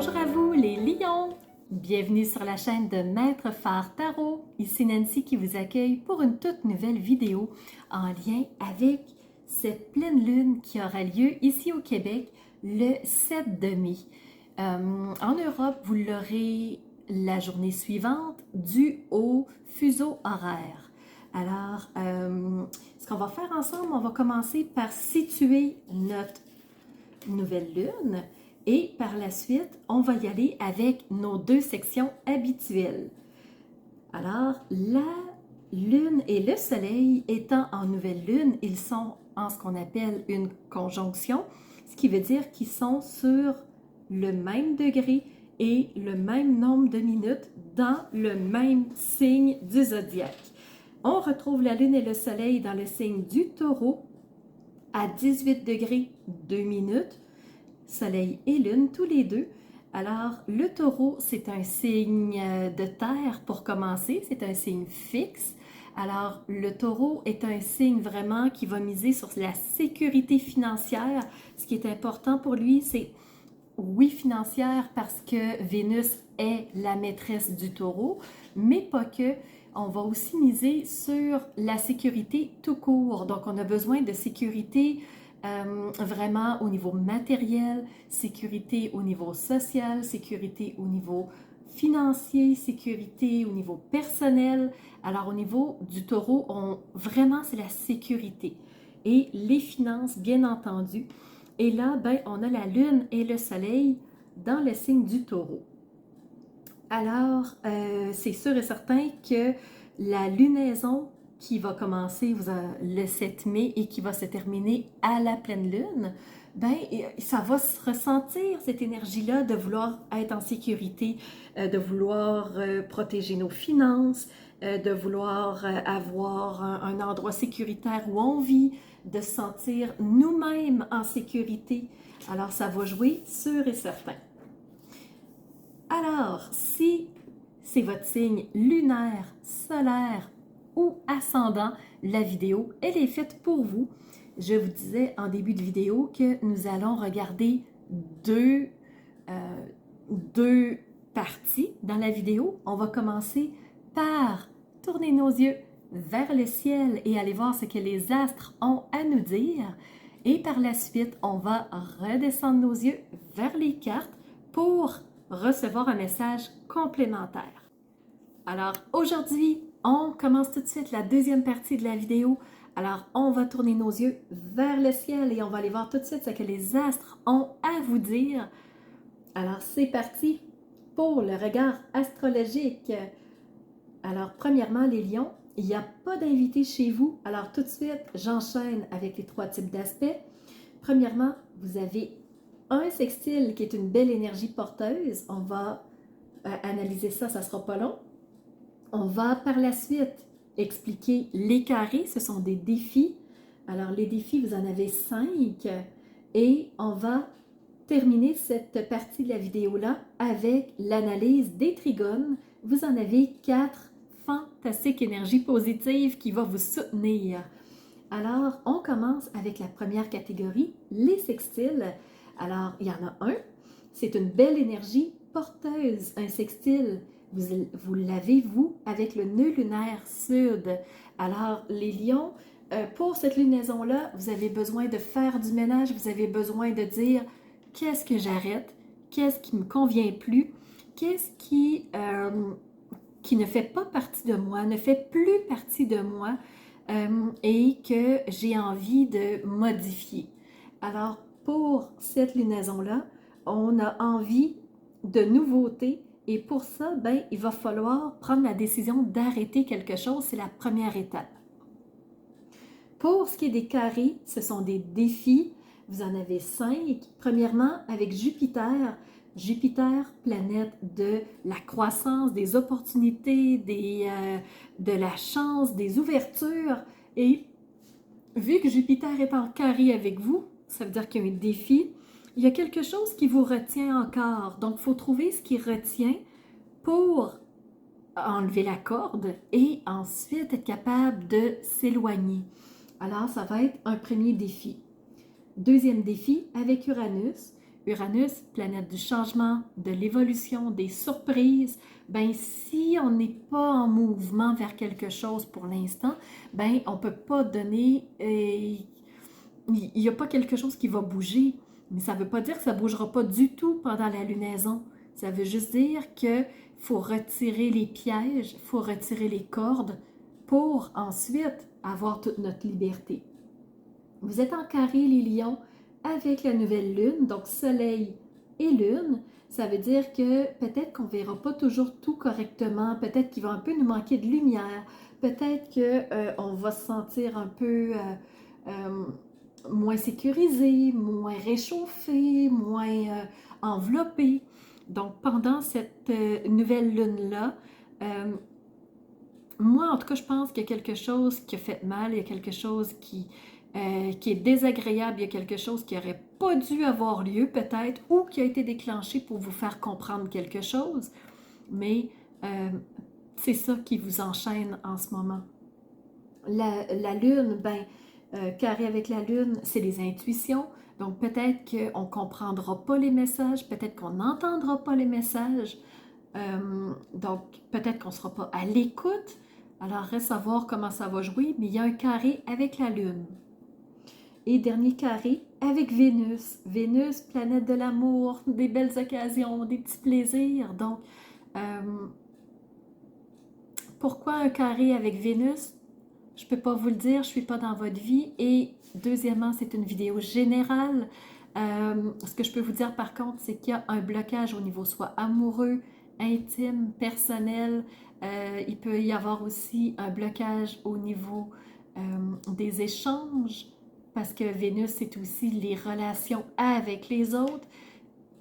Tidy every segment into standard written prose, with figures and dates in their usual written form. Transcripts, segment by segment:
Bonjour à vous les lions! Bienvenue sur la chaîne de Maître Phare Tarot. Ici Nancy qui vous accueille pour une toute nouvelle vidéo en lien avec cette pleine lune qui aura lieu ici au Québec le 7 de mai. En Europe, vous l'aurez la journée suivante due au fuseau horaire. Alors, ce qu'on va faire ensemble, on va commencer par situer notre nouvelle lune. Et par la suite, on va y aller avec nos deux sections habituelles. Alors, la lune et le soleil étant en nouvelle lune, ils sont en ce qu'on appelle une conjonction, ce qui veut dire qu'ils sont sur le même degré et le même nombre de minutes dans le même signe du zodiaque. On retrouve la lune et le soleil dans le signe du taureau à 18 degrés 2 minutes. Soleil et lune, tous les deux. Alors, le taureau, c'est un signe de terre pour commencer, c'est un signe fixe. Alors, le taureau est un signe vraiment qui va miser sur la sécurité financière. Ce qui est important pour lui, c'est, oui, financière parce que Vénus est la maîtresse du taureau, mais pas que. On va aussi miser sur la sécurité tout court. Donc, on a besoin de sécurité vraiment au niveau matériel, sécurité au niveau social, sécurité au niveau financier, sécurité au niveau personnel. Alors au niveau du taureau, vraiment c'est la sécurité et les finances bien entendu. Et là, ben, on a la lune et le soleil dans le signe du taureau. Alors, c'est sûr et certain que la lunaison qui va commencer le 7 mai et qui va se terminer à la pleine lune, ben, ça va se ressentir, cette énergie-là, de vouloir être en sécurité, de vouloir protéger nos finances, de vouloir avoir un endroit sécuritaire où on vit, de se sentir nous-mêmes en sécurité. Alors, ça va jouer sûr et certain. Alors, si c'est votre signe lunaire, solaire ou ascendant, la vidéo, elle est faite pour vous. Je vous disais en début de vidéo que nous allons regarder deux parties dans la vidéo. On va commencer par tourner nos yeux vers le ciel et aller voir ce que les astres ont à nous dire. Et par la suite, on va redescendre nos yeux vers les cartes pour recevoir un message complémentaire. Alors aujourd'hui, on commence tout de suite la deuxième partie de la vidéo. Alors on va tourner nos yeux vers le ciel et on va aller voir tout de suite ce que les astres ont à vous dire. Alors c'est parti pour le regard astrologique. Alors premièrement les lions, il n'y a pas d'invité chez vous. Alors tout de suite, j'enchaîne avec les trois types d'aspects. Premièrement, vous avez un sextile qui est une belle énergie porteuse. On va analyser ça, ça ne sera pas long. On va par la suite expliquer les carrés, ce sont des défis. Alors les défis, vous en avez 5 et on va terminer cette partie de la vidéo-là avec l'analyse des trigones. Vous en avez 4 fantastiques énergies positives qui vont vous soutenir. Alors, on commence avec la première catégorie, les sextiles. Alors, il y en a un, c'est une belle énergie porteuse, un sextile. Vous l'avez, vous, avec le nœud lunaire sud. Alors, les lions, pour cette lunaison-là, vous avez besoin de faire du ménage, vous avez besoin de dire qu'est-ce que j'arrête, qu'est-ce qui me convient plus, qu'est-ce qui ne fait pas partie de moi, ne fait plus partie de moi et que j'ai envie de modifier. Alors, pour cette lunaison-là, on a envie de nouveautés et pour ça, ben, il va falloir prendre la décision d'arrêter quelque chose. C'est la première étape. Pour ce qui est des carrés, ce sont des défis. Vous en avez 5. Premièrement, avec Jupiter. Jupiter, planète de la croissance, des opportunités, de la chance, des ouvertures. Et vu que Jupiter est en carré avec vous, ça veut dire qu'il y a un défi. Il y a quelque chose qui vous retient encore. Donc, il faut trouver ce qui retient pour enlever la corde et ensuite être capable de s'éloigner. Alors, ça va être un premier défi. Deuxième défi, avec Uranus. Uranus, planète du changement, de l'évolution, des surprises, ben si on n'est pas en mouvement vers quelque chose pour l'instant, ben on ne peut pas donner, il n'y a pas quelque chose qui va bouger, mais ça ne veut pas dire que ça ne bougera pas du tout pendant la lunaison. Ça veut juste dire qu'il faut retirer les pièges, il faut retirer les cordes pour ensuite avoir toute notre liberté. Vous êtes en carré, les lions, avec la nouvelle lune, donc soleil et lune. Ça veut dire que peut-être qu'on ne verra pas toujours tout correctement, peut-être qu'il va un peu nous manquer de lumière, peut-être qu'on va se sentir un peu moins sécurisé, moins réchauffé, moins enveloppé. Donc pendant cette nouvelle lune-là, moi en tout cas je pense qu'il y a quelque chose qui a fait mal, il y a quelque chose qui est désagréable, il y a quelque chose qui n'aurait pas dû avoir lieu peut-être, ou qui a été déclenché pour vous faire comprendre quelque chose, mais c'est ça qui vous enchaîne en ce moment. La lune, carré avec la lune, c'est les intuitions, donc peut-être qu'on ne comprendra pas les messages, peut-être qu'on n'entendra pas les messages, donc peut-être qu'on ne sera pas à l'écoute, alors reste à voir comment ça va jouer, mais il y a un carré avec la lune. Et dernier carré avec Vénus. Vénus, planète de l'amour, des belles occasions, des petits plaisirs. Donc, pourquoi un carré avec Vénus? Je ne peux pas vous le dire, je ne suis pas dans votre vie. Et deuxièmement, c'est une vidéo générale. Ce que je peux vous dire par contre, c'est qu'il y a un blocage au niveau soit amoureux, intime, personnel. Il peut y avoir aussi un blocage au niveau des échanges, parce que Vénus, c'est aussi les relations avec les autres.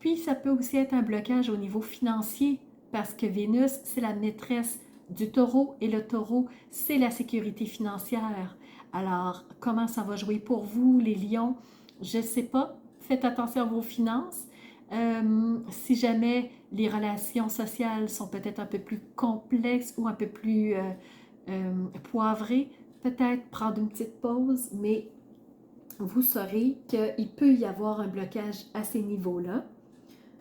Puis, ça peut aussi être un blocage au niveau financier, parce que Vénus, c'est la maîtresse du taureau, et le taureau, c'est la sécurité financière. Alors, comment ça va jouer pour vous, les lions? Je ne sais pas. Faites attention à vos finances. Si jamais les relations sociales sont peut-être un peu plus complexes ou un peu plus poivrées, peut-être prendre une petite pause, mais vous saurez qu'il peut y avoir un blocage à ces niveaux-là.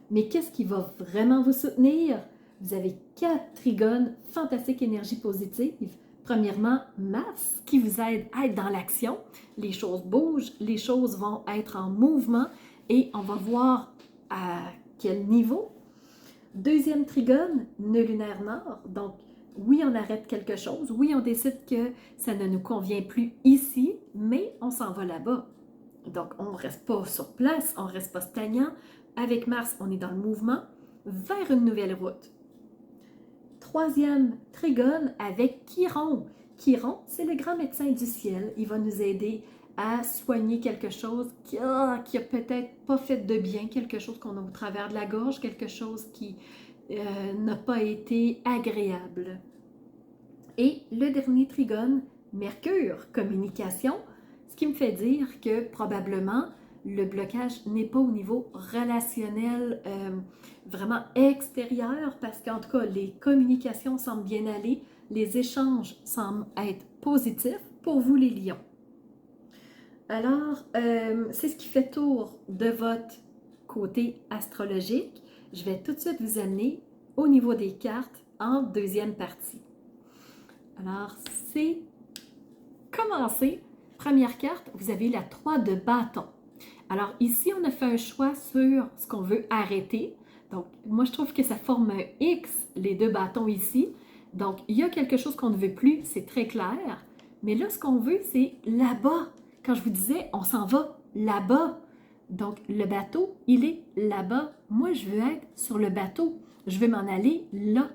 Mais qu'est-ce qui va vraiment vous soutenir? Vous avez 4 trigones, fantastique énergie positive. Premièrement, Mars, qui vous aide à être dans l'action. Les choses bougent, les choses vont être en mouvement et on va voir à quel niveau. Deuxième trigone, nœud lunaire nord. Donc, oui, on arrête quelque chose. Oui, on décide que ça ne nous convient plus ici, mais on s'en va là-bas. Donc, on ne reste pas sur place, on ne reste pas stagnant. Avec Mars, on est dans le mouvement vers une nouvelle route. Troisième trigone avec Chiron. Chiron, c'est le grand médecin du ciel. Il va nous aider à soigner quelque chose qui a peut-être pas fait de bien, quelque chose qu'on a au travers de la gorge, quelque chose qui n'a pas été agréable. Et le dernier trigone, Mercure, communication, ce qui me fait dire que probablement le blocage n'est pas au niveau relationnel vraiment extérieur, parce qu'en tout cas, les communications semblent bien aller, les échanges semblent être positifs pour vous les lions. Alors, c'est ce qui fait tour de votre côté astrologique. Je vais tout de suite vous amener au niveau des cartes en deuxième partie. Alors, c'est commencé. Première carte, vous avez la 3 de bâton. Alors ici, on a fait un choix sur ce qu'on veut arrêter. Donc, moi, je trouve que ça forme un X, les 2 bâtons ici. Donc, il y a quelque chose qu'on ne veut plus, c'est très clair. Mais là, ce qu'on veut, c'est là-bas. Quand je vous disais, on s'en va là-bas. Donc, le bateau, il est là-bas. Moi, je veux être sur le bateau. Je veux m'en aller là.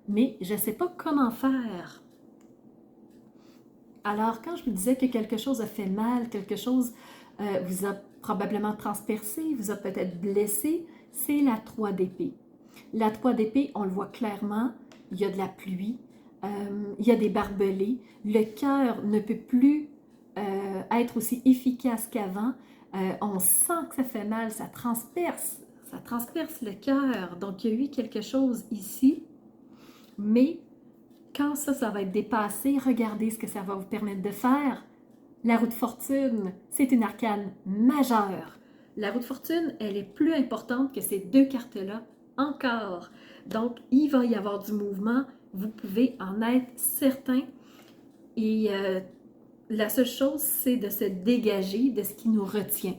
Mais je ne sais pas comment faire. Alors, quand je vous disais que quelque chose a fait mal, quelque chose vous a probablement transpercé, vous a peut-être blessé, c'est la 3 d'épée. La 3 d'épée, on le voit clairement, il y a de la pluie, il y a des barbelés, le cœur ne peut plus être aussi efficace qu'avant, on sent que ça fait mal, ça transperce le cœur, donc il y a eu quelque chose ici, mais quand ça va être dépassé, regardez ce que ça va vous permettre de faire. La roue de fortune, c'est une arcane majeure. La roue de fortune, elle est plus importante que ces deux cartes-là encore. Donc, il va y avoir du mouvement, vous pouvez en être certain. Et la seule chose, c'est de se dégager de ce qui nous retient.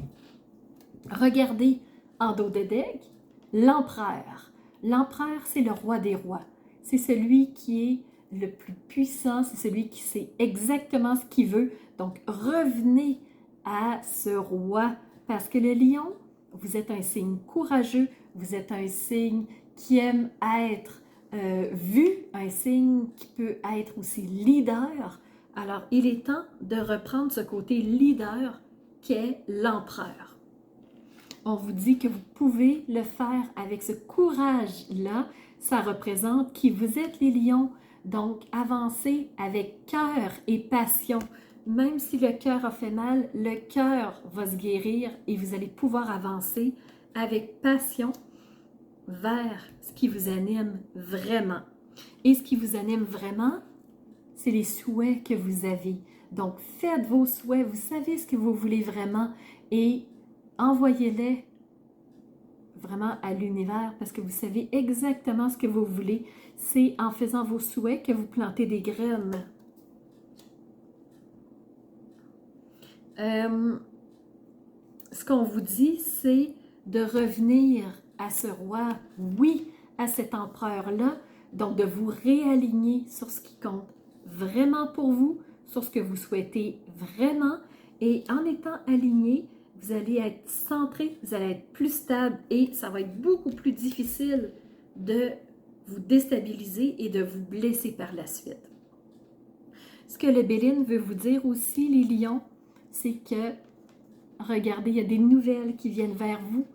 Regardez en dos de deck, l'empereur. L'empereur, c'est le roi des rois. C'est celui qui est le plus puissant, c'est celui qui sait exactement ce qu'il veut. Donc, revenez à ce roi, parce que le lion, vous êtes un signe courageux, vous êtes un signe qui aime être vu, un signe qui peut être aussi leader. Alors, il est temps de reprendre ce côté leader qu'est l'empereur. On vous dit que vous pouvez le faire avec ce courage-là. Ça représente qui vous êtes, les lions. Donc, avancez avec cœur et passion. Même si le cœur a fait mal, le cœur va se guérir et vous allez pouvoir avancer avec passion vers ce qui vous anime vraiment. Et ce qui vous anime vraiment, c'est les souhaits que vous avez. Donc, faites vos souhaits, vous savez ce que vous voulez vraiment et envoyez-les vraiment à l'univers parce que vous savez exactement ce que vous voulez. C'est en faisant vos souhaits que vous plantez des graines. Ce qu'on vous dit, c'est de revenir à ce roi, oui, à cet empereur-là, donc de vous réaligner sur ce qui compte vraiment pour vous, sur ce que vous souhaitez vraiment, et en étant aligné, vous allez être centré, vous allez être plus stable et ça va être beaucoup plus difficile de vous déstabiliser et de vous blesser par la suite. Ce que le Béline veut vous dire aussi, les lions, c'est que, regardez, il y a des nouvelles qui viennent vers vous.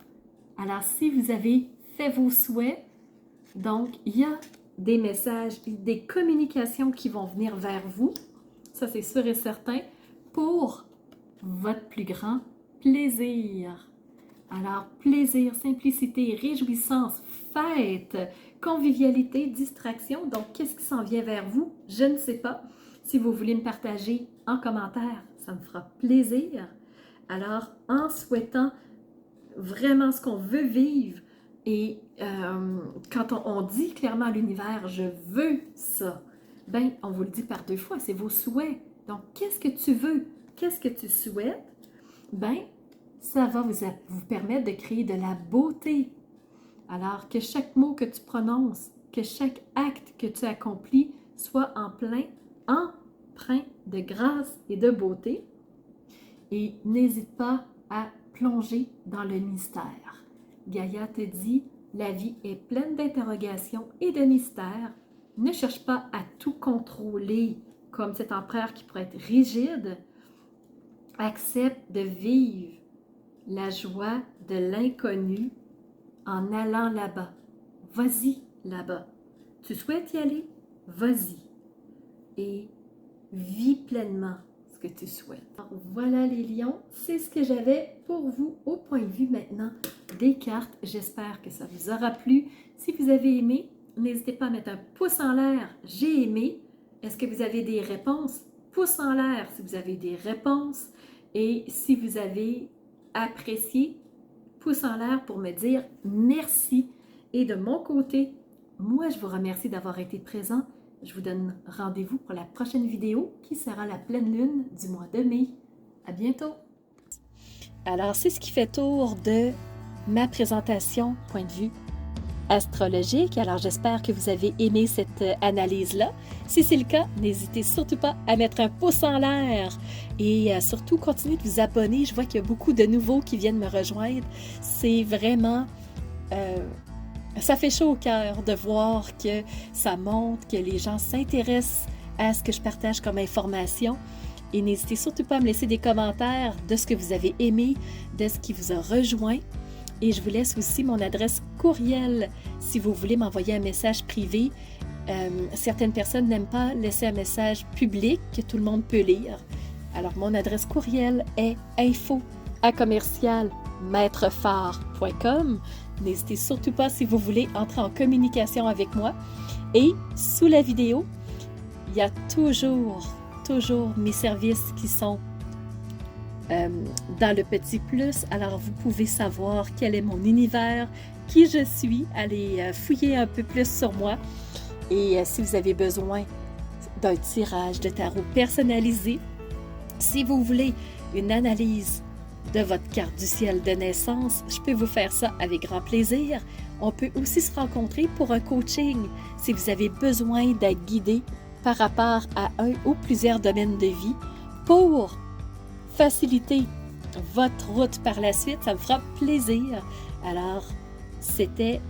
Alors, si vous avez fait vos souhaits, donc, il y a des messages, des communications qui vont venir vers vous, ça c'est sûr et certain, pour votre plus grand plaisir. Alors, plaisir, simplicité, réjouissance, fête, convivialité, distraction. Donc, qu'est-ce qui s'en vient vers vous? Je ne sais pas. Si vous voulez me partager en commentaire, ça me fera plaisir. Alors, en souhaitant vraiment ce qu'on veut vivre, et quand on dit clairement à l'univers « je veux ça », ben on vous le dit par deux fois, c'est vos souhaits. Donc, qu'est-ce que tu veux? Qu'est-ce que tu souhaites? Ben, ça va vous permettre de créer de la beauté. Alors, que chaque mot que tu prononces, que chaque acte que tu accomplis soit en plein empreint de grâce et de beauté. Et n'hésite pas à plonger dans le mystère. Gaïa te dit, la vie est pleine d'interrogations et de mystères. Ne cherche pas à tout contrôler comme cet empereur qui pourrait être rigide. Accepte de vivre la joie de l'inconnu en allant là-bas. Vas-y là-bas. Tu souhaites y aller? Vas-y. Et vis pleinement ce que tu souhaites. Alors, voilà les lions, c'est ce que j'avais pour vous au point de vue maintenant des cartes. J'espère que ça vous aura plu. Si vous avez aimé, n'hésitez pas à mettre un pouce en l'air. J'ai aimé. Est-ce que vous avez des réponses? Pouce en l'air si vous avez des réponses. Et si vous avez apprécié, pouce en l'air pour me dire merci. Et de mon côté, moi je vous remercie d'avoir été présent. Je vous donne rendez-vous pour la prochaine vidéo qui sera la pleine lune du mois de mai. À bientôt! Alors, c'est ce qui fait tour de ma présentation point de vue astrologique. Alors, j'espère que vous avez aimé cette analyse-là. Si c'est le cas, n'hésitez surtout pas à mettre un pouce en l'air et surtout continuez de vous abonner. Je vois qu'il y a beaucoup de nouveaux qui viennent me rejoindre. C'est vraiment... ça fait chaud au cœur de voir que ça montre, que les gens s'intéressent à ce que je partage comme information. Et n'hésitez surtout pas à me laisser des commentaires de ce que vous avez aimé, de ce qui vous a rejoint. Et je vous laisse aussi mon adresse courriel si vous voulez m'envoyer un message privé. Certaines personnes n'aiment pas laisser un message public que tout le monde peut lire. Alors, mon adresse courriel est info@commercialmaitrefort.com. N'hésitez surtout pas si vous voulez entrer en communication avec moi. Et sous la vidéo, il y a toujours mes services qui sont dans le petit plus. Alors, vous pouvez savoir quel est mon univers, qui je suis, allez fouiller un peu plus sur moi. Et si vous avez besoin d'un tirage de tarot personnalisé, si vous voulez une analyse de votre carte du ciel de naissance, je peux vous faire ça avec grand plaisir. On peut aussi se rencontrer pour un coaching si vous avez besoin d'être guidé par rapport à un ou plusieurs domaines de vie pour faciliter votre route par la suite. Ça me fera plaisir. Alors, c'était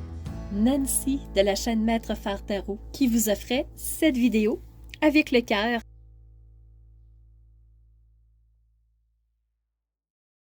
Nancy de la chaîne Maître Phare Tarot qui vous offrait cette vidéo avec le cœur.